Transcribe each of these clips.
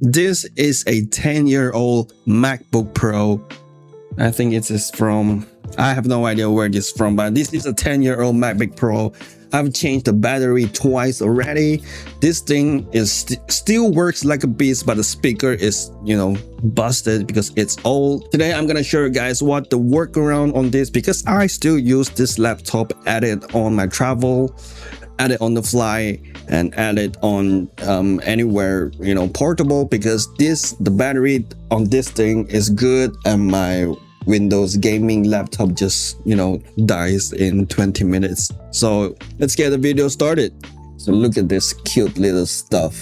This is a 10-year-old MacBook Pro. I think it is from, I have no idea where this is from, but this is a 10-year-old MacBook Pro. I've changed the battery twice already. This thing is still works like a beast, but the speaker is, busted because it's old. Today, I'm gonna show you guys what the workaround on this, because I still use this laptop, add it on my travel, add it on the fly, and add it on anywhere, portable, because the battery on this thing is good, and my Windows gaming laptop just, dies in 20 minutes. So let's get the video started. So look at this cute little stuff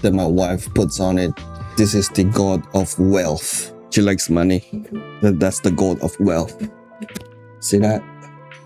that my wife puts on it. This is the god of wealth. She likes money. That's the god of wealth. See that?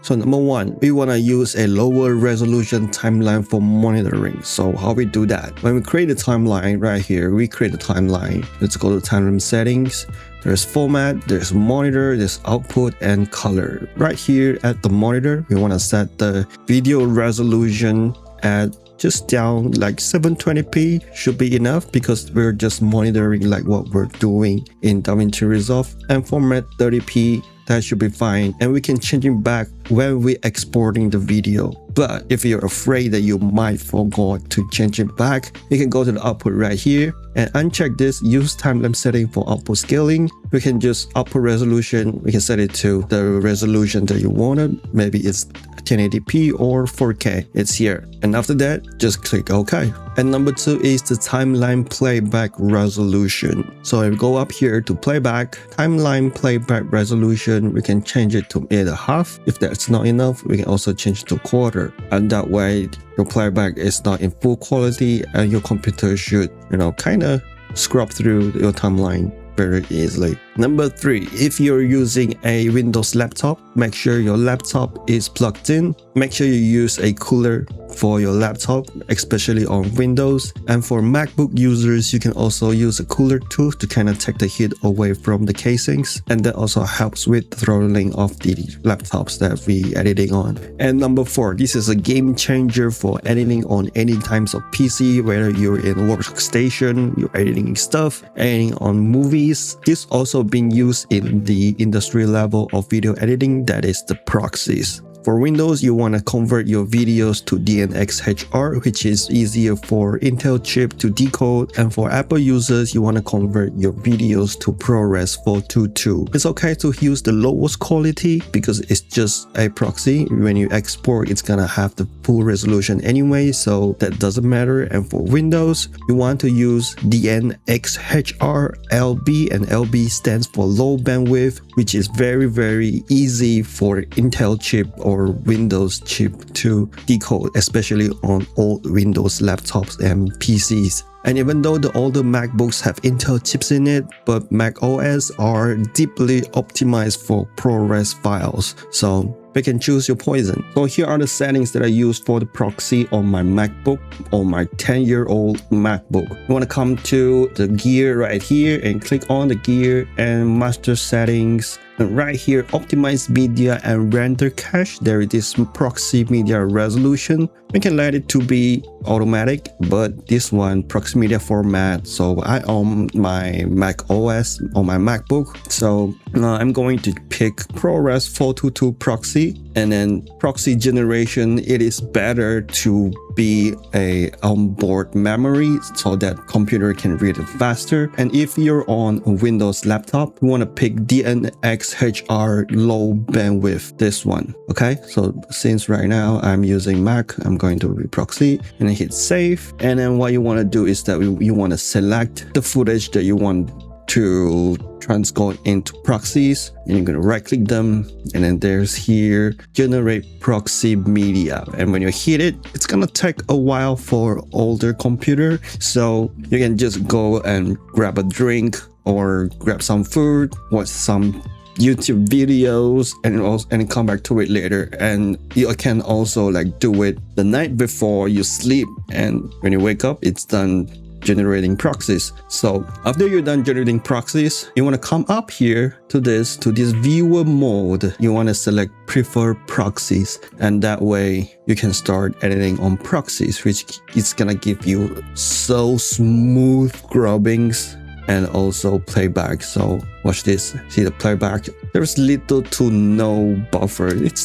So number one, we want to use a lower resolution timeline for monitoring. So how we do that? When we create a timeline right here, we create a timeline. Let's go to timeline settings. There's format, there's monitor, there's output, and color. Right here at the monitor, we want to set the video resolution at just down like 720p should be enough, because we're just monitoring like what we're doing in DaVinci Resolve. And format 30p, that should be fine, and we can change it back when we're exporting the video. But if you're afraid that you might forget to change it back, you can go to the output right here and uncheck this, use timeline setting for output scaling. We can just output resolution, we can set it to the resolution that you wanted. Maybe it's 1080p or 4K, it's here. And after that, just click OK. And number two is the timeline playback resolution. So if we go up here to playback, timeline playback resolution, we can change it to 8.5. If that's not enough, we can also change it to quarter. And that way, your playback is not in full quality, and your computer should, kind of scrub through your timeline very easily. Number three, if you're using a Windows laptop, make sure your laptop is plugged in. Make sure you use a cooler for your laptop, especially on Windows. And for MacBook users, you can also use a cooler too to kind of take the heat away from the casings. And that also helps with throttling of the laptops that we editing on. And number four, this is a game changer for editing on any types of PC, whether you're in workstation, you're editing stuff, editing on movies. This also being used in the industry level of video editing, that is the Proxies. For Windows, you want to convert your videos to DNxHR, which is easier for Intel chip to decode. And for Apple users, you want to convert your videos to ProRes 422. It's okay to use the lowest quality because it's just a proxy. When you export, it's gonna have the full resolution anyway, so that doesn't matter. And for Windows, you want to use DNxHR LB, and LB stands for low bandwidth, which is very, very easy for Intel chip or Windows chip to decode, especially on old Windows laptops and PCs. And even though the older MacBooks have Intel chips in it, but Mac OS are deeply optimized for ProRes files. So you can choose your poison. So here are the settings that I use for the proxy on my MacBook, on my 10-year-old MacBook. You want to come to the gear right here and click on the gear and master settings. And right here, optimize media and render cache. There it is, proxy media resolution. We can let it to be automatic, but this one, proxy media format. So I own my Mac OS on my MacBook. So I'm going to pick ProRes 422 proxy, and then proxy generation. It is better to be a onboard memory so that computer can read it faster. And if you're on a Windows laptop, you want to pick DNxHR low bandwidth, this one. Okay, so since right now I'm using Mac, I'm going to proxy and then hit save. And then what you want to do is that you want to select the footage that you want to transcode into proxies, and you're going to right click them, and then there's here generate proxy media. And when you hit it, it's going to take a while for older computer, so you can just go and grab a drink or grab some food, watch some YouTube videos, and come back to it later. And you can also like do it the night before you sleep, and when you wake up, it's done generating proxies. So after you're done generating proxies, you want to come up here to this viewer mode. You want to select prefer proxies, and that way you can start editing on proxies, which is gonna give you so smooth grubbings and also playback. So watch this, see the playback, there's little to no buffer. It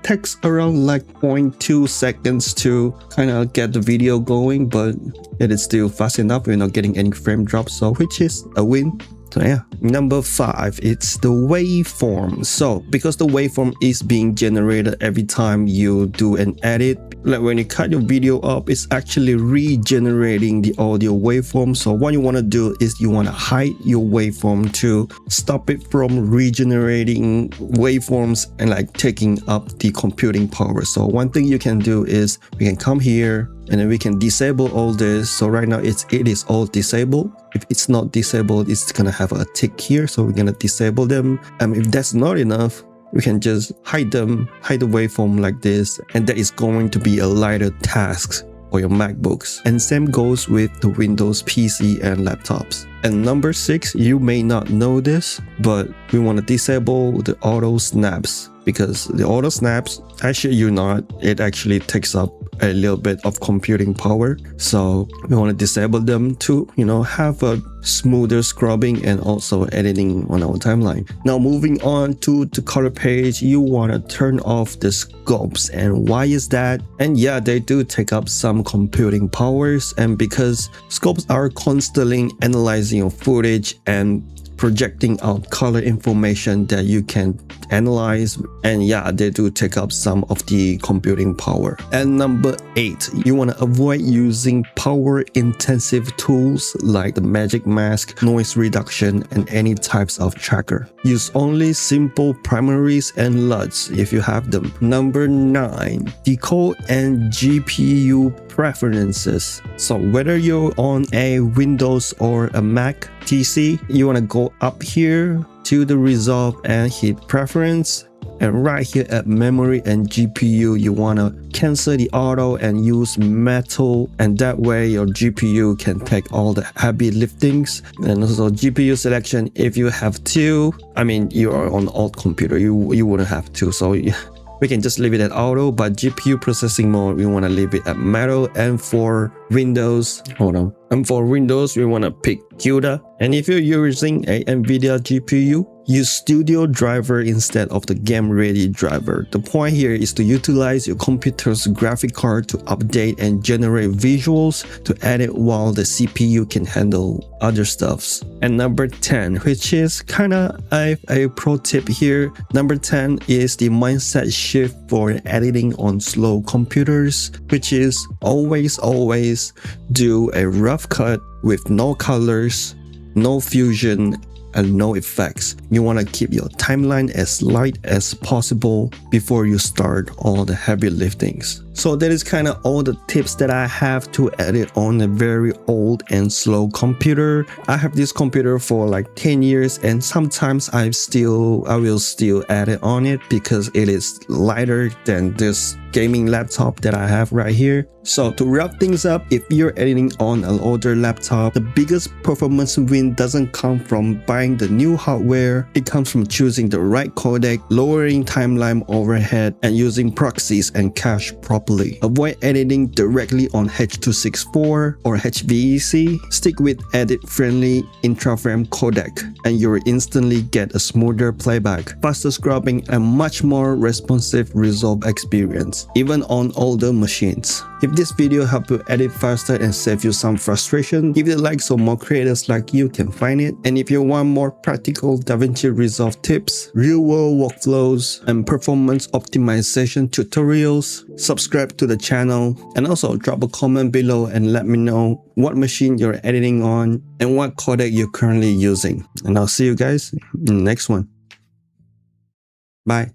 takes around like 0.2 seconds to kind of get the video going, but it is still fast enough. We're not getting any frame drops, so which is a win. So yeah, number 5, it's the waveform. So because the waveform is being generated every time you do an edit, like when you cut your video up, it's actually regenerating the audio waveform. So what you want to do is you want to hide your waveform to stop it from regenerating waveforms and like taking up the computing power. So one thing you can do is we can come here and then we can disable all this. So right now it is all disabled. If it's not disabled, it's gonna have a tick here, so we're gonna disable them. If that's not enough, we can just hide them, hide the waveform like this, and that is going to be a lighter task for your MacBooks. And same goes with the Windows PC and laptops. And number 6, you may not know this, but we want to disable the auto snaps, because the auto snaps, actually you not, it actually takes up a little bit of computing power. So we want to disable them to, you know, have a smoother scrubbing and also editing on our timeline. Now moving on to the color page, you want to turn off the scopes. And why is that? And yeah, they do take up some computing powers, and because scopes are constantly analyzing your footage and projecting out color information that you can analyze, and yeah, they do take up some of the computing power. And number 8, you want to avoid using power intensive tools like the magic mask, noise reduction, and any types of tracker. Use only simple primaries and LUTs if you have them. Number 9, decode and GPU preferences. So whether you're on a Windows or a Mac PC, you want to go up here to the Resolve and hit preference, and right here at memory and GPU, you want to cancel the auto and use metal, and that way your GPU can take all the heavy liftings. And also GPU selection, if you have 2, I mean you are on old computer, you wouldn't have to, so we can just leave it at auto, but GPU processing mode, we want to leave it at metal. And for Windows, and for Windows, we want to pick CUDA. And if you're using a NVIDIA GPU, use Studio driver instead of the game ready driver. The point here is to utilize your computer's graphic card to update and generate visuals to edit while the CPU can handle other stuffs. And number 10, which is kind of a pro tip here. Number 10 is the mindset shift for editing on slow computers, which is always do a rough cut with no colors, no fusion, and no effects. You want to keep your timeline as light as possible before you start all the heavy liftings. So that is kind of all the tips that I have to edit on a very old and slow computer. I have this computer for like 10 years, and sometimes I will still edit on it because it is lighter than this gaming laptop that I have right here. So to wrap things up, if you're editing on an older laptop, the biggest performance win doesn't come from buying the new hardware. It comes from choosing the right codec, lowering timeline overhead, and using proxies and cache properly. Avoid editing directly on H.264 or HVEC. Stick with edit-friendly intra-frame codec, and you'll instantly get a smoother playback, faster scrubbing, and much more responsive Resolve experience, even on older machines. If this video helped you edit faster and save you some frustration, give it a like so more creators like you can find it. And if you want more practical DaVinci Resolve tips, real-world workflows, and performance optimization tutorials, subscribe to the channel, and also drop a comment below and let me know what machine you're editing on and what codec you're currently using. And I'll see you guys in the next one. Bye.